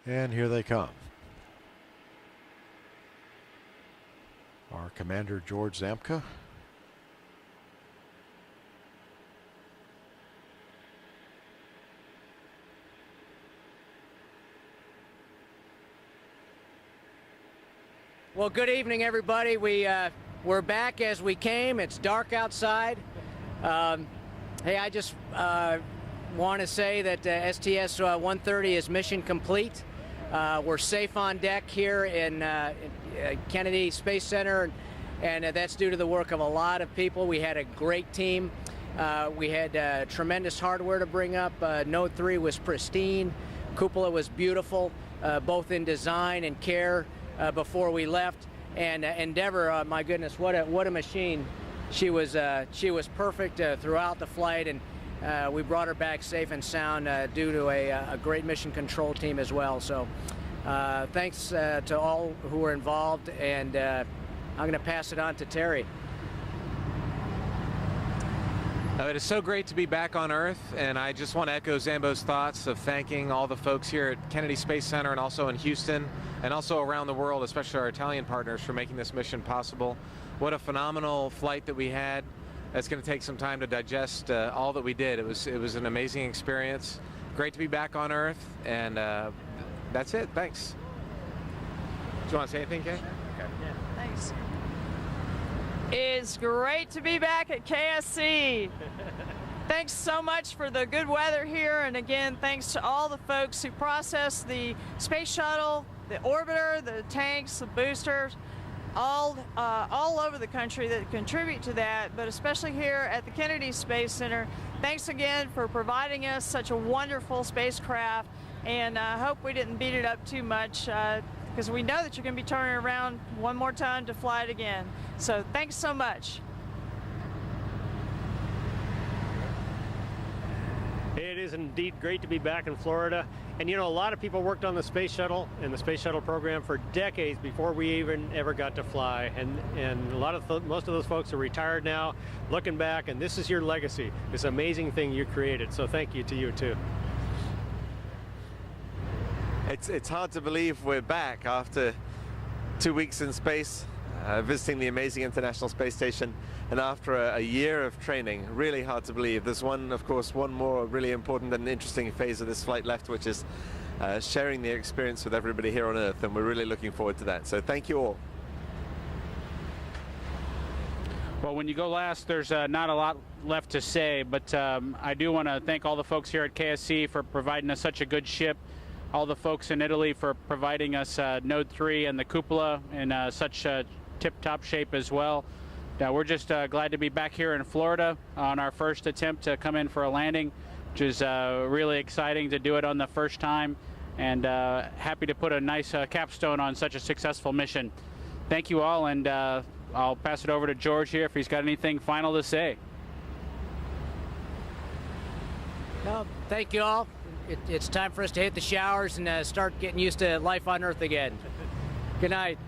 And here they come. Our Commander George Zamka. Well, good evening, everybody. We're back as we came. It's dark outside. Hey, I just want to say that STS-130 is mission complete. We're safe on deck here in Kennedy Space Center, and that's due to the work of a lot of people. We had a great team. We had tremendous hardware to bring up. Node 3 was pristine. Cupola was beautiful, both in design and care before we left. And Endeavour, my goodness, what a machine. She was perfect throughout the flight, and we brought her back safe and sound due to a great mission control team as well. So thanks to all who were involved, and I'm going to pass it on to Terry. It is so great to be back on Earth, and I just want to echo Zambo's thoughts of thanking all the folks here at Kennedy Space Center and also in Houston and also around the world, especially our Italian partners, for making this mission possible. What a phenomenal flight that we had. It's going to take some time to digest all that we did. It was an amazing experience. Great to be back on Earth, and that's it. Thanks. Do you want to say anything, Kay? Okay. Yeah, thanks. It's great to be back at KSC. Thanks so much for the good weather here, and again, thanks to all the folks who processed the space shuttle, the orbiter, the tanks, the boosters, all over the country that contribute to that, but especially here at the Kennedy Space Center. Thanks again for providing us such a wonderful spacecraft, and I hope we didn't beat it up too much, because we know that you're going to be turning around one more time to fly it again. So thanks so much. It is indeed great to be back in Florida. And you know, a lot of people worked on the space shuttle and the space shuttle program for decades before we even ever got to fly. And most of those folks are retired now, looking back, and this is your legacy, this amazing thing you created. So thank you to you too. It's hard to believe we're back after 2 weeks in space, visiting the amazing International Space Station, and after a year of training. Really hard to believe. There's of course, one more really important and interesting phase of this flight left, which is sharing the experience with everybody here on Earth, and we're really looking forward to that. So thank you all. Well, when you go last, there's not a lot left to say, but I do want to thank all the folks here at KSC for providing us such a good ship, all the folks in Italy for providing us Node 3 and the cupola in such tip-top shape as well. We're just glad to be back here in Florida on our first attempt to come in for a landing, which is really exciting to do it on the first time, and happy to put a nice capstone on such a successful mission. Thank you all, and I'll pass it over to George here if he's got anything final to say. No, thank you all. It's time for us to hit the showers and start getting used to life on Earth again. Good night.